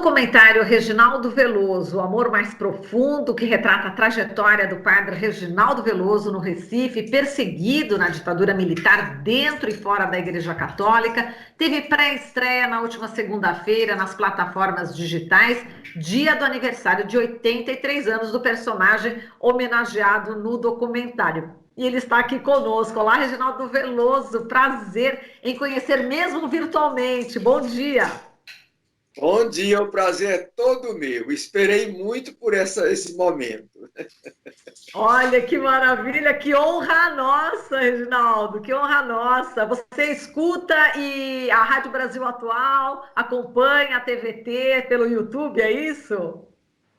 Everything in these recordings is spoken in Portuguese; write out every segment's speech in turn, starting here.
documentário Reginaldo Veloso, O Amor Mais Profundo, que retrata a trajetória do padre Reginaldo Veloso no Recife, perseguido na ditadura militar dentro e fora da Igreja Católica, teve pré-estreia na última segunda-feira nas plataformas digitais, dia do aniversário de 83 anos do personagem homenageado no documentário. E ele está aqui conosco. Olá, Reginaldo Veloso, prazer em conhecer mesmo virtualmente. Bom dia. Bom dia, o prazer é todo meu. Esperei muito por esse momento. Olha que maravilha, que honra nossa, Reginaldo, que honra nossa. Você escuta a Rádio Brasil Atual, acompanha a TVT pelo YouTube, é isso?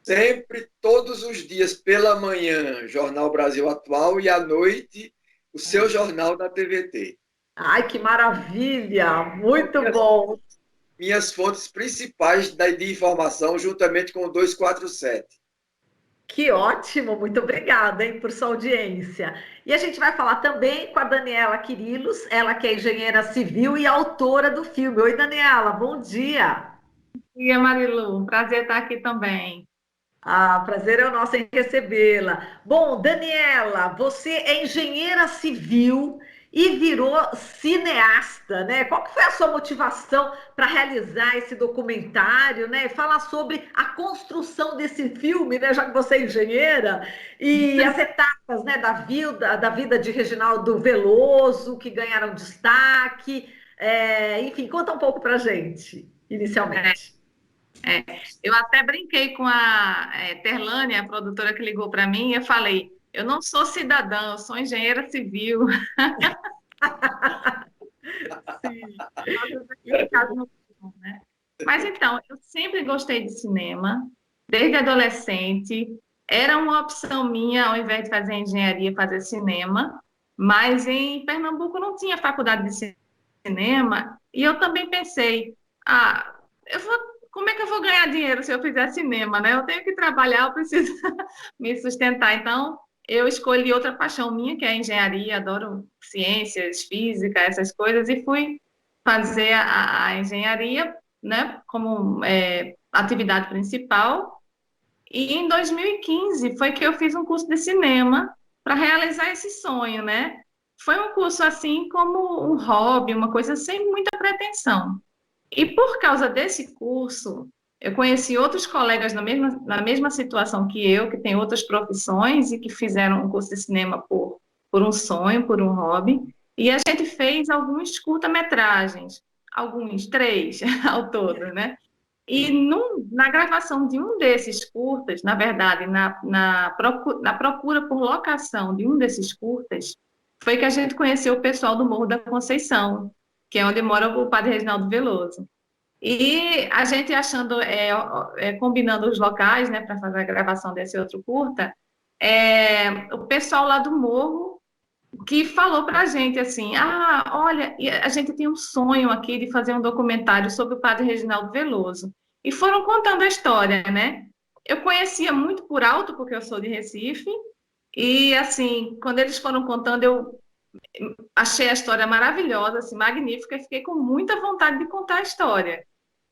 Sempre, todos os dias, pela manhã, Jornal Brasil Atual e à noite, o seu jornal da TVT. Ai, que maravilha, São muito bom. minhas fontes principais de informação, juntamente com o 247. Que ótimo, muito obrigada, hein, por sua audiência. E a gente vai falar também com a Daniela Quirilos, ela que é engenheira civil e autora do filme. Oi, Daniela, bom dia. E a Marilu, prazer estar aqui também. Ah, prazer é o nosso em recebê-la. Bom, Daniela, você é engenheira civil e virou cineasta, né? Qual que foi a sua motivação para realizar esse documentário, né? Falar sobre a construção desse filme, né? Já que você é engenheira, e as etapas, né, da vida de Reginaldo Veloso, que ganharam destaque. Enfim, conta um pouco para a gente, inicialmente. Eu até brinquei com a Terlânia, a produtora que ligou para mim, e eu falei, eu não sou cidadã, eu sou engenheira civil. Sim. Né? Mas então, eu sempre gostei de cinema, desde adolescente. Era uma opção minha, ao invés de fazer engenharia, fazer cinema. Mas em Pernambuco não tinha faculdade de cinema. E eu também pensei, ah, como é que eu vou ganhar dinheiro se eu fizer cinema, né? Eu tenho que trabalhar, eu preciso me sustentar. Então, eu escolhi outra paixão minha, que é a engenharia, adoro ciências, física, essas coisas, e fui fazer a engenharia, né, como atividade principal. E em 2015 foi que eu fiz um curso de cinema para realizar esse sonho, né? Foi um curso assim como um hobby, uma coisa sem muita pretensão. E por causa desse curso, eu conheci outros colegas na mesma situação que eu, que têm outras profissões e que fizeram um curso de cinema por um sonho, por um hobby. E a gente fez alguns curta-metragens, alguns, 3 ao todo, né? E na gravação de um desses curtas, na verdade, na procura por locação de um desses curtas, foi que a gente conheceu o pessoal do Morro da Conceição, que é onde mora o padre Reginaldo Veloso. E a gente achando, combinando os locais, né, para fazer a gravação desse outro curta, o pessoal lá do Morro que falou para a gente assim, olha, a gente tem um sonho aqui de fazer um documentário sobre o padre Reginaldo Veloso. E foram contando a história, né? Eu conhecia muito por alto, porque eu sou de Recife, e assim, quando eles foram contando, eu achei a história maravilhosa, assim, magnífica, e fiquei com muita vontade de contar a história.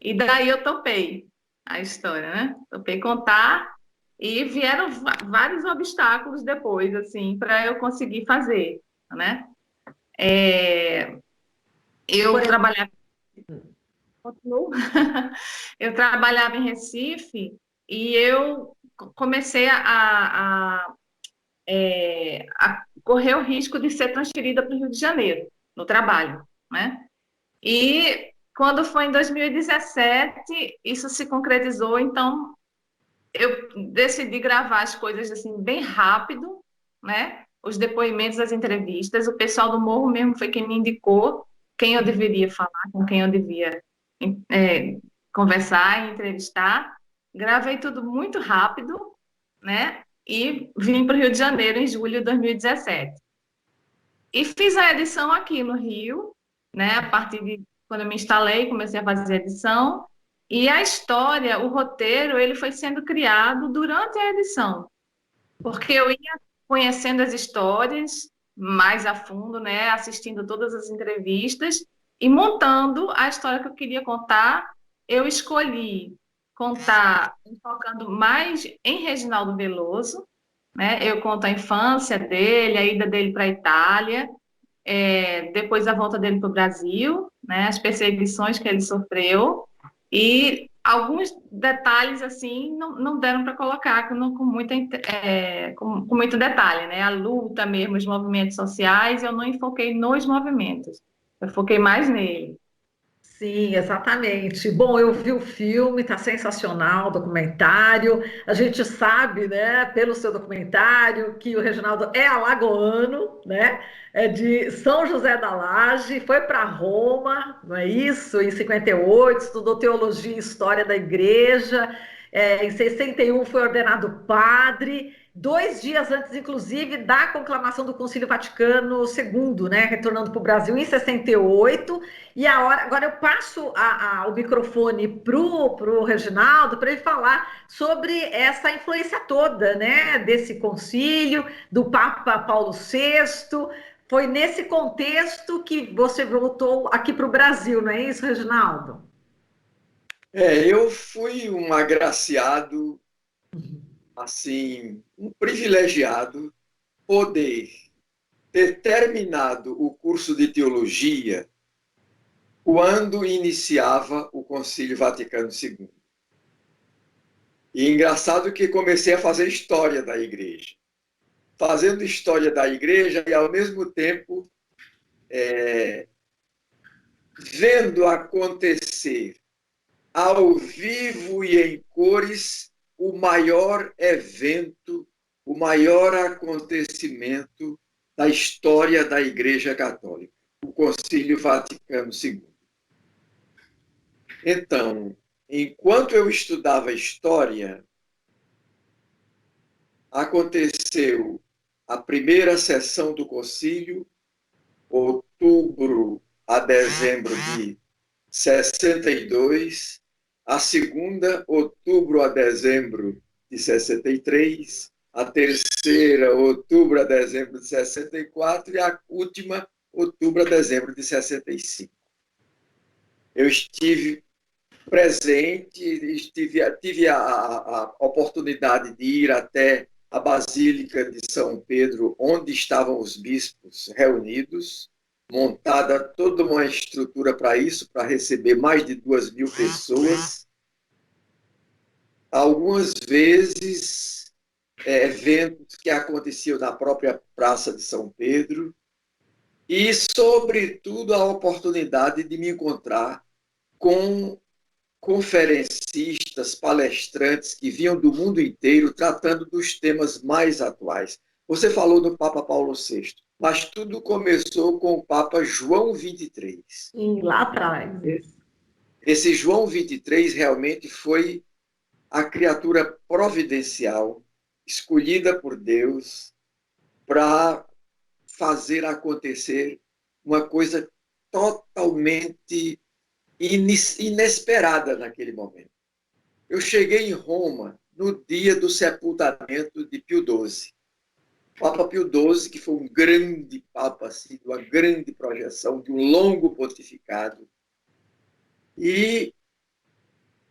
E daí eu topei a história, né? Topei contar e vieram vários obstáculos depois, assim, para eu conseguir fazer, né? Eu trabalhava, continuo. Eu trabalhava em Recife e eu comecei a correr o risco de ser transferida para o Rio de Janeiro, no trabalho, né? E quando foi em 2017, isso se concretizou, então eu decidi gravar as coisas assim bem rápido, né? Os depoimentos, as entrevistas, o pessoal do Morro mesmo foi quem me indicou quem eu deveria falar, com quem eu devia é, conversar e entrevistar. Gravei tudo muito rápido, né? E vim para o Rio de Janeiro em julho de 2017. E fiz a edição aqui no Rio, né? A partir de quando eu me instalei, comecei a fazer a edição. E a história, o roteiro, ele foi sendo criado durante a edição, porque eu ia conhecendo as histórias mais a fundo, né? Assistindo todas as entrevistas e montando a história que eu queria contar. Eu escolhi contar focando mais em Reginaldo Veloso, né? Eu conto a infância dele, a ida dele para a Itália, depois a volta dele para o Brasil, né? As perseguições que ele sofreu, e alguns detalhes assim não deram para colocar com muito detalhe, né? A luta mesmo, os movimentos sociais, eu não enfoquei nos movimentos, eu foquei mais nele. Sim, exatamente. Bom, eu vi o filme, está sensacional, o documentário. A gente sabe, né, pelo seu documentário, que o Reginaldo é alagoano, né? É de São José da Laje, foi para Roma, não é isso? Em 58, estudou teologia e história da igreja. Em 61 foi ordenado padre. 2 dias antes, inclusive, da conclamação do Concílio Vaticano II, né? Retornando para o Brasil em 68. E agora eu passo o microfone para o Reginaldo para ele falar sobre essa influência toda, né, desse concílio, do Papa Paulo VI. Foi nesse contexto que você voltou aqui para o Brasil, não é isso, Reginaldo? Eu fui um agraciado, assim, um privilegiado, poder ter terminado o curso de teologia quando iniciava o Concílio Vaticano II. E engraçado que comecei a fazer história da igreja. Fazendo história da igreja e, ao mesmo tempo, vendo acontecer ao vivo e em cores o maior evento, o maior acontecimento da história da Igreja Católica, o Concílio Vaticano II. Então, enquanto eu estudava história, aconteceu a primeira sessão do concílio, outubro a dezembro de 62, a segunda, outubro a dezembro de 63, a terceira, outubro a dezembro de 64 e a última, outubro a dezembro de 65. Eu estive presente, tive a oportunidade de ir até a Basílica de São Pedro, onde estavam os bispos reunidos, montada toda uma estrutura para isso, para receber mais de 2.000 pessoas. Algumas vezes, eventos que aconteciam na própria Praça de São Pedro, e, sobretudo, a oportunidade de me encontrar com conferencistas, palestrantes que vinham do mundo inteiro tratando dos temas mais atuais. Você falou do Papa Paulo VI, mas tudo começou com o Papa João XXIII. Sim, lá atrás. Esse João XXIII realmente foi a criatura providencial, escolhida por Deus para fazer acontecer uma coisa totalmente inesperada naquele momento. Eu cheguei em Roma no dia do sepultamento de Pio XII. Papa Pio XII, que foi um grande papa, assim, de uma grande projeção, de um longo pontificado. E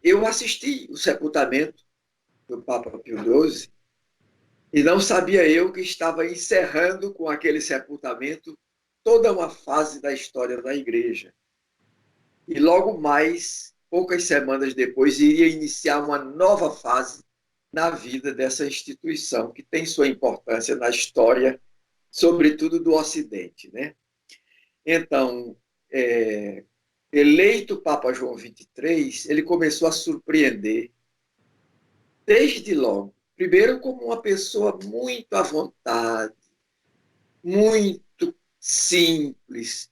eu assisti o sepultamento do Papa Pio XII e não sabia eu que estava encerrando com aquele sepultamento toda uma fase da história da Igreja. E logo mais, poucas semanas depois, iria iniciar uma nova fase na vida dessa instituição, que tem sua importância na história, sobretudo do Ocidente, né? Então, eleito Papa João XXIII, ele começou a surpreender desde logo. Primeiro, como uma pessoa muito à vontade, muito simples,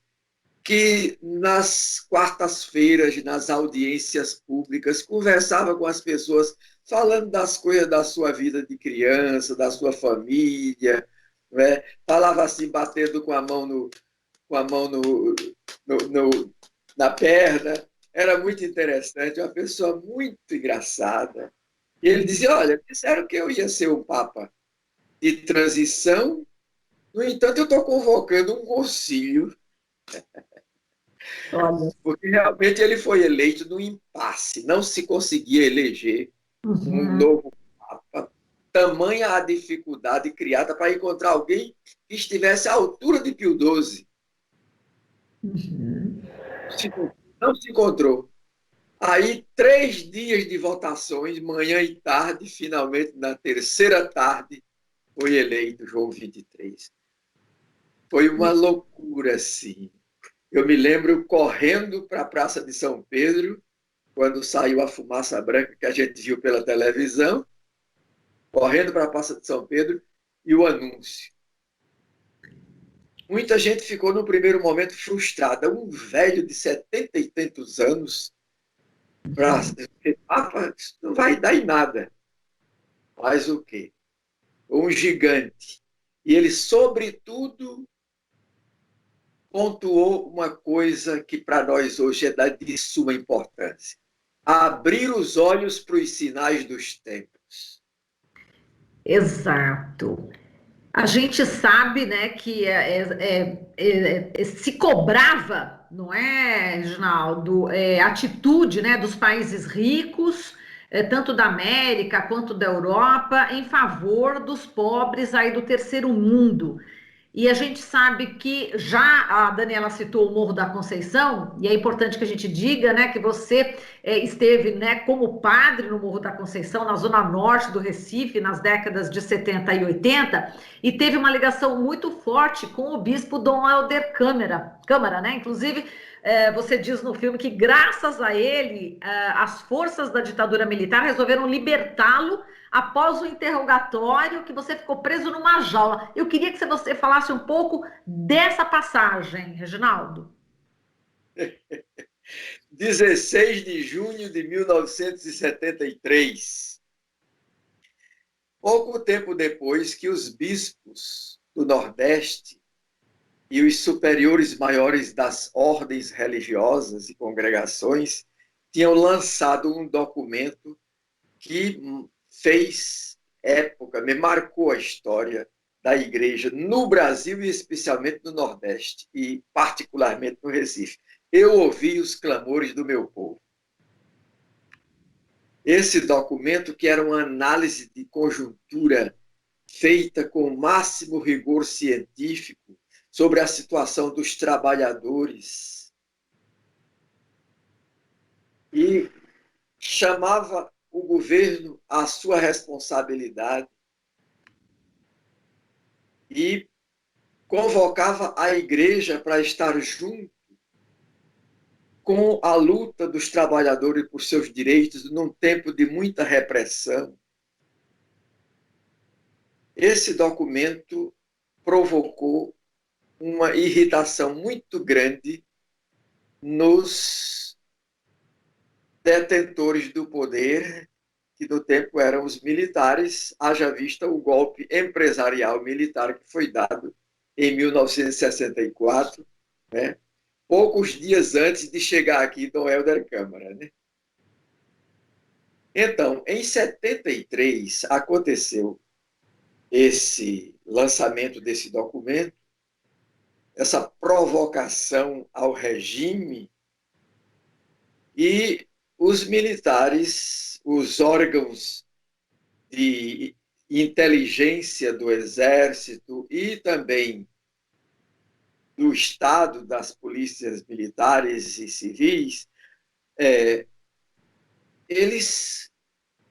que nas quartas-feiras, nas audiências públicas, conversava com as pessoas, falando das coisas da sua vida de criança, da sua família, né? Falava assim, batendo com a mão, na perna. Era muito interessante, uma pessoa muito engraçada. E ele dizia, olha, disseram que eu ia ser um papa de transição, no entanto, eu estou convocando um concílio Olha. Porque realmente ele foi eleito no impasse, não se conseguia eleger um Uhum, novo Papa, tamanha a dificuldade criada para encontrar alguém que estivesse à altura de Pio XII. uhum. Não se encontrou. Aí, 3 dias de votações, manhã e tarde, finalmente, na terceira tarde, foi eleito João 23. Foi uma loucura, assim. Eu me lembro correndo para a Praça de São Pedro, quando saiu a fumaça branca que a gente viu pela televisão, correndo para a Praça de São Pedro e o anúncio. Muita gente ficou no primeiro momento frustrada. Um velho de 70 e tantos anos, para isso não vai dar em nada. Mas o quê? Um gigante. E ele, sobretudo, pontuou uma coisa que para nós hoje é de suma importância: abrir os olhos para os sinais dos tempos. Exato. A gente sabe, né, que se cobrava, não é, Reginaldo, atitude, né, dos países ricos, tanto da América quanto da Europa, em favor dos pobres aí do terceiro mundo. E a gente sabe que já a Daniela citou o Morro da Conceição, e é importante que a gente diga, né, que você esteve, né, como padre no Morro da Conceição, na zona norte do Recife, nas décadas de 70 e 80, e teve uma ligação muito forte com o bispo Dom Helder Câmara, né? Inclusive, você diz no filme que, graças a ele, as forças da ditadura militar resolveram libertá-lo após o interrogatório, que você ficou preso numa jaula. Eu queria que você falasse um pouco dessa passagem, Reginaldo. 16 de junho de 1973. Pouco tempo depois que os bispos do Nordeste e os superiores maiores das ordens religiosas e congregações tinham lançado um documento que fez época, me marcou a história da igreja no Brasil e especialmente no Nordeste e particularmente no Recife. Eu ouvi os clamores do meu povo. Esse documento, que era uma análise de conjuntura feita com o máximo rigor científico sobre a situação dos trabalhadores e chamava o governo à sua responsabilidade e convocava a igreja para estar junto com a luta dos trabalhadores por seus direitos num tempo de muita repressão. Esse documento provocou uma irritação muito grande nos detentores do poder, que no tempo eram os militares, haja vista o golpe empresarial militar que foi dado em 1964, né? Poucos dias antes de chegar aqui Dom Helder Câmara, né? Então, em 73, aconteceu esse lançamento desse documento, essa provocação ao regime, e os militares, os órgãos de inteligência do Exército e também do Estado, das polícias militares e civis, eles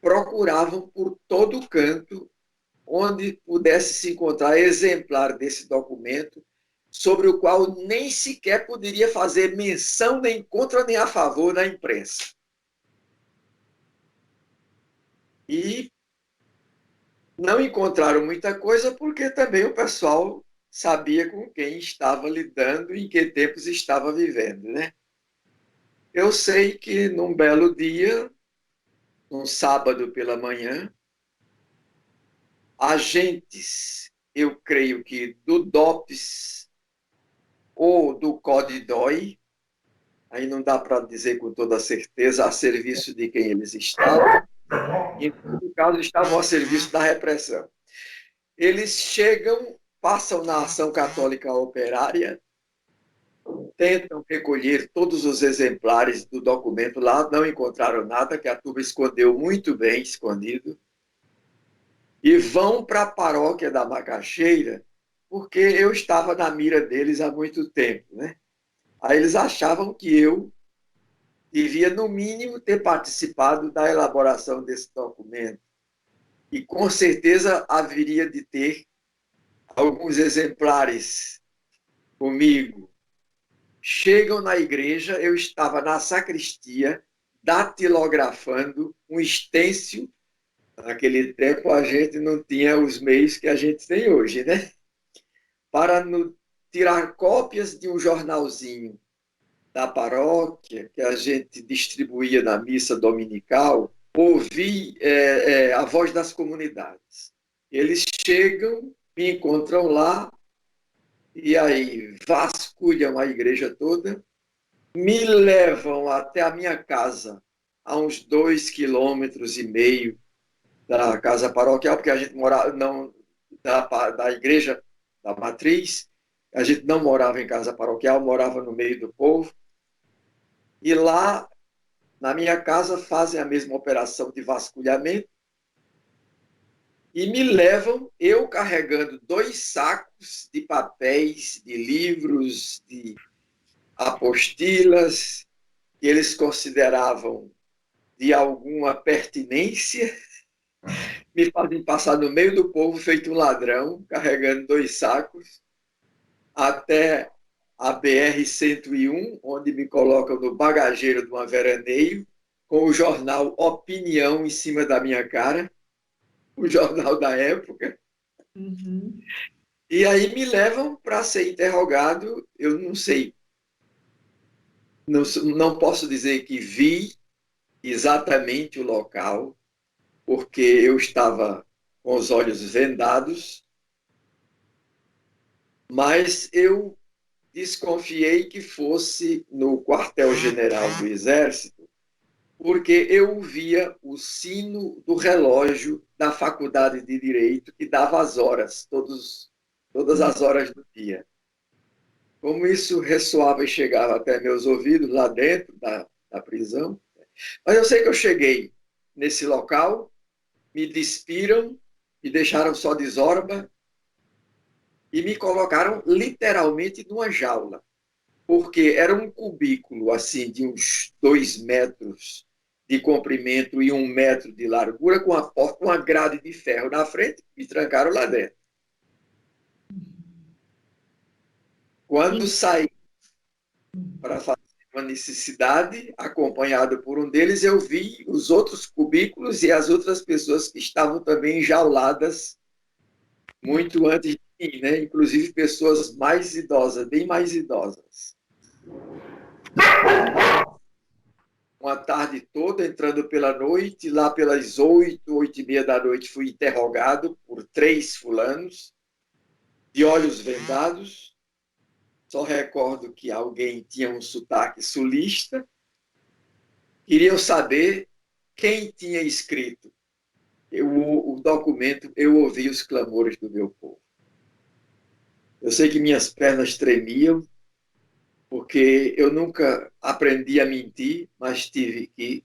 procuravam por todo canto onde pudesse se encontrar exemplar desse documento, sobre o qual nem sequer poderia fazer menção nem contra nem a favor na imprensa. E não encontraram muita coisa porque também o pessoal sabia com quem estava lidando e em que tempos estava vivendo, né? Eu sei que num belo dia, num sábado pela manhã, agentes, eu creio que do DOPS ou do CODIDOI, aí não dá para dizer com toda certeza a serviço de quem eles estavam, em todo caso estavam a serviço da repressão. Eles chegam, passam na Ação Católica Operária tentam recolher todos os exemplares do documento lá, não encontraram nada, que a turma escondeu muito bem, escondido, e vão para a paróquia da Macaxeira, porque eu estava na mira deles há muito tempo, né? Aí eles achavam que eu devia, no mínimo, ter participado da elaboração desse documento. E, com certeza, haveria de ter alguns exemplares comigo. Chegam na igreja, eu estava na sacristia, datilografando um estêncil. Naquele tempo, a gente não tinha os meios que a gente tem hoje, né? Para tirar cópias de um jornalzinho da paróquia, que a gente distribuía na missa dominical, ouvi a voz das comunidades. Eles chegam, me encontram lá, e aí vasculham a igreja toda, me levam até a minha casa, a uns 2,5 km da casa paroquial, porque a gente morava, não, da igreja, da matriz, a gente não morava em casa paroquial, morava no meio do povo. E lá, na minha casa, fazem a mesma operação de vasculhamento e me levam, eu carregando 2 sacos de papéis, de livros, de apostilas, que eles consideravam de alguma pertinência, me fazem passar no meio do povo feito um ladrão, carregando 2 sacos, até a BR-101, onde me colocam no bagageiro de uma veraneio, com o jornal Opinião em cima da minha cara, o jornal da época. Uhum. E aí me levam para ser interrogado. Eu não sei, não posso dizer que vi exatamente o local, porque eu estava com os olhos vendados, mas eu desconfiei que fosse no quartel-general do Exército, porque eu via o sino do relógio da Faculdade de Direito que dava as horas, todas as horas do dia. Como isso ressoava e chegava até meus ouvidos lá dentro da prisão. Mas eu sei que eu cheguei nesse local, me despiram, me deixaram só de Zorba e me colocaram literalmente numa jaula, porque era um cubículo assim de uns 2 metros de comprimento e 1 metro de largura, com a porta, uma grade de ferro na frente, me trancaram lá dentro. Quando saí para fazer uma necessidade, acompanhado por um deles, eu vi os outros cubículos e as outras pessoas que estavam também enjauladas muito antes de mim, né? Inclusive pessoas mais idosas, bem mais idosas. Uma tarde toda, entrando pela noite, lá pelas 8, 8:30 da noite, fui interrogado por 3 fulanos, de olhos vendados. Só recordo que alguém tinha um sotaque sulista. Queriam saber quem tinha escrito o documento. Eu ouvi os clamores do meu povo. Eu sei que minhas pernas tremiam, porque eu nunca aprendi a mentir, mas tive que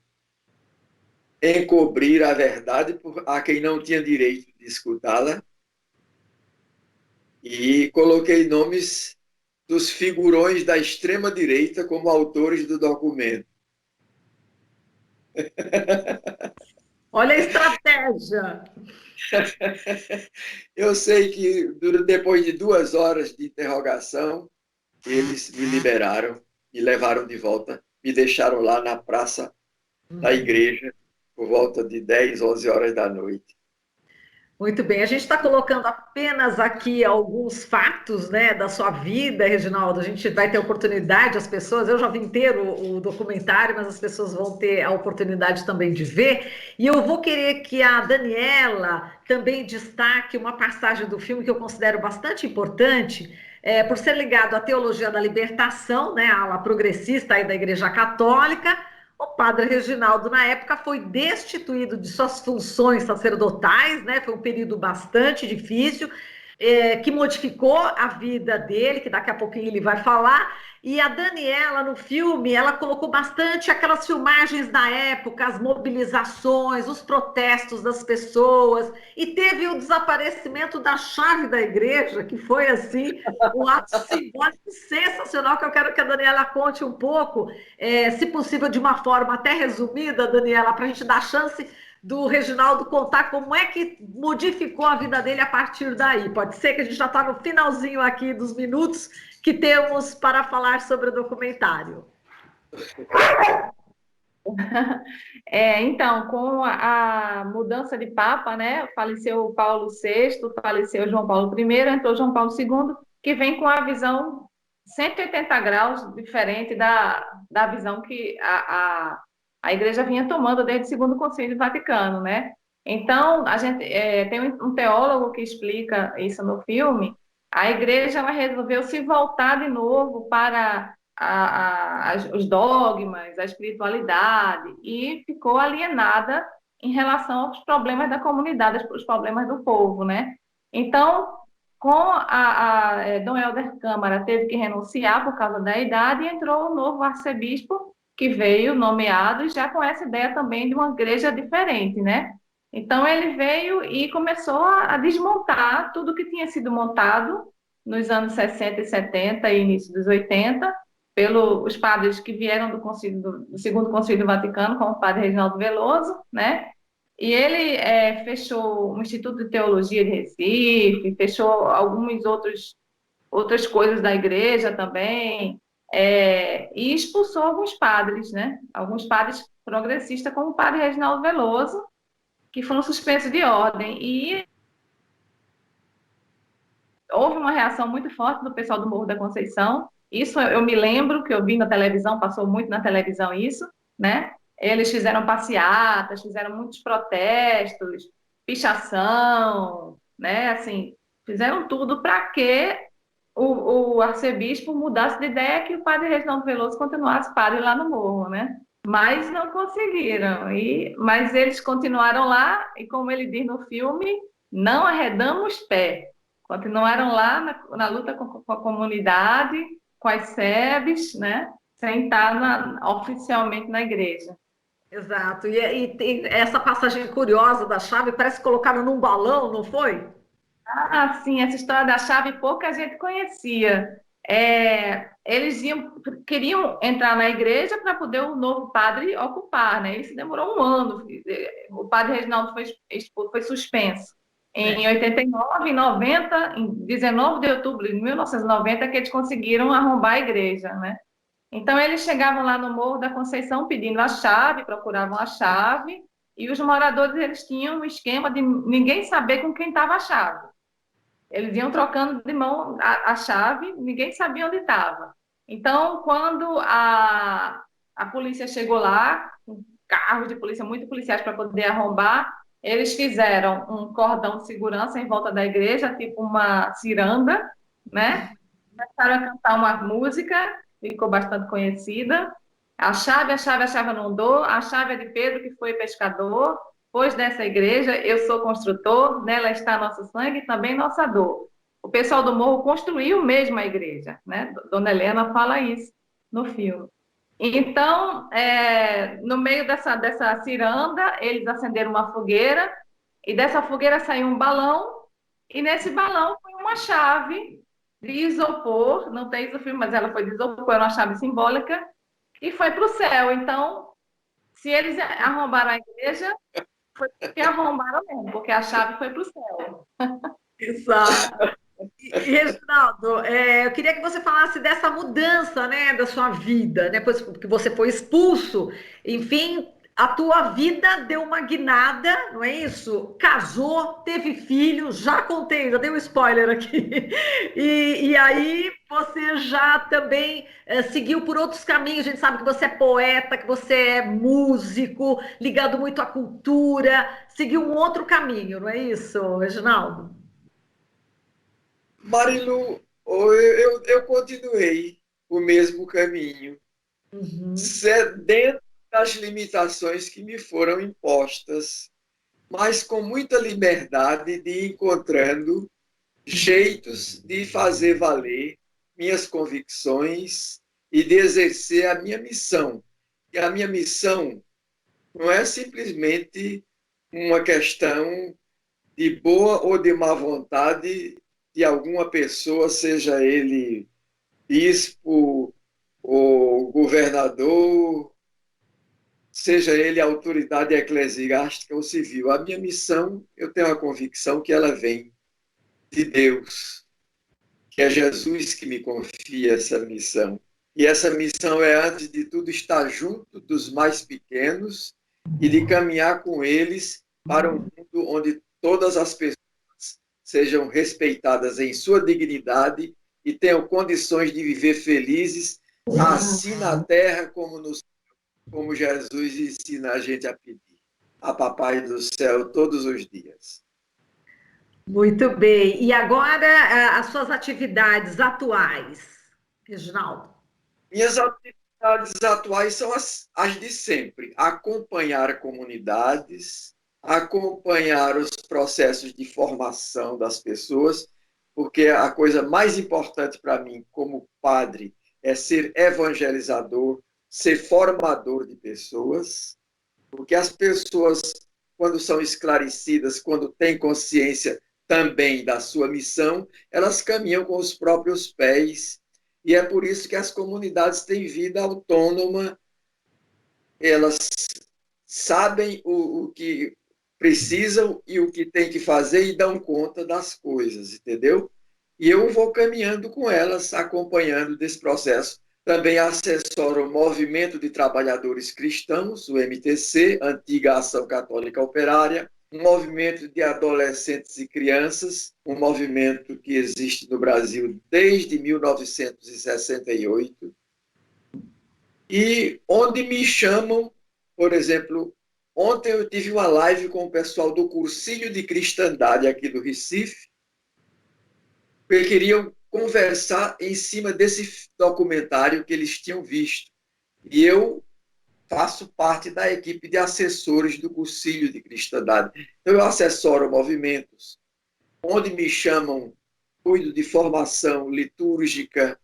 encobrir a verdade a quem não tinha direito de escutá-la. E coloquei nomes dos figurões da extrema-direita como autores do documento. Olha a estratégia! Eu sei que depois de 2 horas de interrogação, eles me liberaram, me levaram de volta, me deixaram lá na praça da igreja por volta de 10, 11 horas da noite. Muito bem, a gente está colocando apenas aqui alguns fatos, né, da sua vida, Reginaldo. A gente vai ter oportunidade, as pessoas, eu já vi inteiro o documentário, mas as pessoas vão ter a oportunidade também de ver. E eu vou querer que a Daniela também destaque uma passagem do filme que eu considero bastante importante, por ser ligado à teologia da libertação, né, a ala progressista aí da Igreja Católica. O padre Reginaldo, na época, foi destituído de suas funções sacerdotais, né? Foi um período bastante difícil. que modificou a vida dele, que daqui a pouquinho ele vai falar. E a Daniela, no filme, ela colocou bastante aquelas filmagens da época, as mobilizações, os protestos das pessoas, e teve o desaparecimento da chave da igreja, que foi, assim, um ato simbólico sensacional, que eu quero que a Daniela conte um pouco, se possível, de uma forma até resumida, Daniela, para a gente dar chance do Reginaldo contar como é que modificou a vida dele a partir daí. Pode ser que a gente já está no finalzinho aqui dos minutos que temos para falar sobre o documentário. Então, com a mudança de Papa, né, faleceu Paulo VI, faleceu João Paulo I, entrou João Paulo II, que vem com a visão 180 graus diferente da visão que a Igreja vinha tomando desde o Segundo Concílio Vaticano, né? Então, a gente tem um teólogo que explica isso no filme. A Igreja ela resolveu se voltar de novo para os dogmas, a espiritualidade, e ficou alienada em relação aos problemas da comunidade, os problemas do povo, né? Então, com Dom Helder Câmara teve que renunciar por causa da idade, e entrou um novo arcebispo que veio nomeado, já com essa ideia também de uma igreja diferente, né? Então, ele veio e começou a desmontar tudo que tinha sido montado nos anos 60 e 70 e início dos 80, pelos padres que vieram do Segundo Concílio Vaticano, como o padre Reginaldo Veloso, né? E ele fechou o Instituto de Teologia de Recife, fechou outras coisas da igreja também, e expulsou alguns padres, né? Alguns padres progressistas, como o padre Reginaldo Veloso, que foram suspensos de ordem. E houve uma reação muito forte do pessoal do Morro da Conceição. Isso eu me lembro que eu vi na televisão, passou muito na televisão isso, né? Eles fizeram passeatas, fizeram muitos protestos, pichação, né? Assim, fizeram tudo para que o arcebispo mudasse de ideia, que o padre Reginaldo Veloso continuasse padre lá no morro, né? Mas não conseguiram. Mas eles continuaram lá, e como ele diz no filme, não arredamos pé. Continuaram lá na luta com a comunidade, com as SEBs, né? Sem estar oficialmente na igreja. Exato. E tem essa passagem curiosa da chave, parece que colocaram num balão, não foi? Ah, sim, essa história da chave pouca gente conhecia. Eles queriam entrar na igreja para poder o novo padre ocupar, né? Isso demorou um ano. O padre Reginaldo foi suspenso. Em 89, em 90, em 19 de outubro de 1990, que eles conseguiram arrombar a igreja, né? Então, eles chegavam lá no Morro da Conceição pedindo a chave, procuravam a chave, e os moradores eles tinham um esquema de ninguém saber com quem estava a chave. Eles iam trocando de mão a chave, ninguém sabia onde estava. Então, quando a polícia chegou lá, com carros de polícia, muitos policiais para poder arrombar, eles fizeram um cordão de segurança em volta da igreja, tipo uma ciranda, né? Começaram a cantar uma música, ficou bastante conhecida. A chave não dou, a chave é de Pedro, que foi pescador, pois nessa igreja eu sou construtor, nela está nosso sangue e também nossa dor. O pessoal do morro construiu mesmo a igreja, né? Dona Helena fala isso no filme. Então, no meio dessa ciranda, eles acenderam uma fogueira, e dessa fogueira saiu um balão, e nesse balão foi uma chave de isopor, não tem isso no filme, mas ela foi de isopor, era uma chave simbólica, e foi para o céu. Então, se eles arrombaram a igreja, foi porque arrombaram mesmo, porque a chave foi para o céu. Exato. E, Reginaldo, eu queria que você falasse dessa mudança, né, da sua vida, né, depois que você foi expulso, enfim, a tua vida deu uma guinada, não é isso? Casou, teve filho, já contei, já dei um spoiler aqui. E aí você já também seguiu por outros caminhos. A gente sabe que você é poeta, que você é músico, ligado muito à cultura, seguiu um outro caminho, não é isso, Reginaldo? Marilu, eu continuei o mesmo caminho, Uhum. dentro das limitações que me foram impostas, mas com muita liberdade de ir encontrando jeitos de fazer valer minhas convicções e de exercer a minha missão. E a minha missão não é simplesmente uma questão de boa ou de má vontade de alguma pessoa, seja ele bispo ou governador, seja ele autoridade eclesiástica ou civil. A minha missão, eu tenho a convicção que ela vem de Deus, que é Jesus que me confia essa missão. E essa missão é, antes de tudo, estar junto dos mais pequenos e de caminhar com eles para um mundo onde todas as pessoas sejam respeitadas em sua dignidade e tenham condições de viver felizes, assim na terra como no céu, como Jesus ensina a gente a pedir a Papai do céu todos os dias. Muito bem. E agora, as suas atividades atuais, Reginaldo? Minhas atividades atuais são as de sempre: acompanhar comunidades, acompanhar os processos de formação das pessoas, porque a coisa mais importante para mim, como padre, é ser evangelizador, ser formador de pessoas, porque as pessoas, quando são esclarecidas, quando têm consciência também da sua missão, elas caminham com os próprios pés, e é por isso que as comunidades têm vida autônoma, elas sabem o que precisam e o que tem que fazer e dão conta das coisas, entendeu? E eu vou caminhando com elas, acompanhando desse processo. Também assessoro o Movimento de Trabalhadores Cristãos, o MTC, antiga Ação Católica Operária, um movimento de adolescentes e crianças, um movimento que existe no Brasil desde 1968, e onde me chamam, por exemplo, ontem eu tive uma live com o pessoal do Cursinho de Cristandade aqui do Recife, porque queriam conversar em cima desse documentário que eles tinham visto. E eu faço parte da equipe de assessores do Cursinho de Cristandade. Então, eu assessoro movimentos, onde me chamam, cuido de formação litúrgica,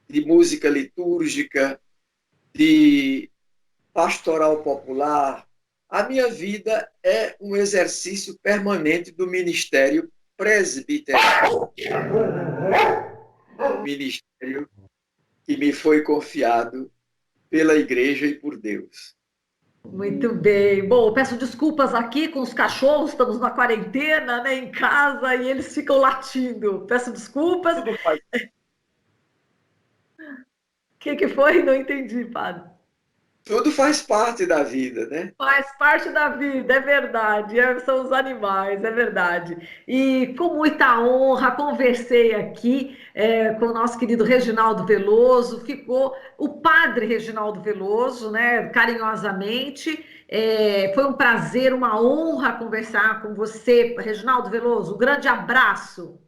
de música litúrgica, de pastoral popular. A minha vida é um exercício permanente do ministério presbiteriano. O ministério que me foi confiado pela igreja e por Deus. Muito bem. Bom, peço desculpas aqui com os cachorros, estamos na quarentena, né, em casa, e eles ficam latindo. Peço desculpas. O que foi? Não entendi, padre. Tudo faz parte da vida, né? Faz parte da vida, é verdade. São os animais, é verdade. E com muita honra, conversei aqui com o nosso querido Reginaldo Veloso. Ficou o padre Reginaldo Veloso, né? Carinhosamente. Foi um prazer, uma honra conversar com você, Reginaldo Veloso. Um grande abraço.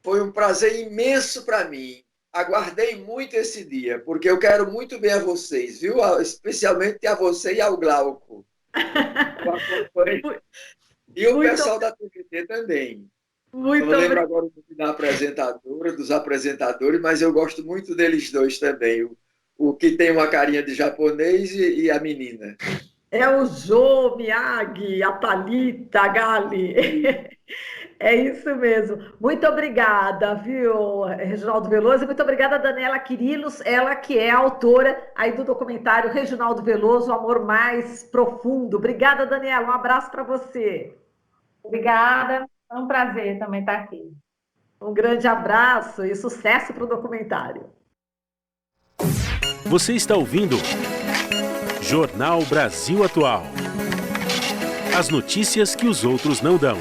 Foi um prazer imenso para mim. Aguardei muito esse dia, porque eu quero muito bem a vocês, viu? Especialmente a você e ao Glauco. E o pessoal da TVT também. Muito não lembro agora o nome da apresentadora, dos apresentadores, mas eu gosto muito deles dois também. O que tem uma carinha de japonês e a menina. É o Jô, Miyagi, a Thalita, a Gali. É isso mesmo. Muito obrigada, viu, Reginaldo Veloso? E muito obrigada, Daniela Quirilos, ela que é a autora aí do documentário Reginaldo Veloso, O Amor Mais Profundo. Obrigada, Daniela. Um abraço para você. Obrigada. É um prazer também estar aqui. Um grande abraço e sucesso para o documentário. Você está ouvindo Jornal Brasil Atual. As notícias que os outros não dão.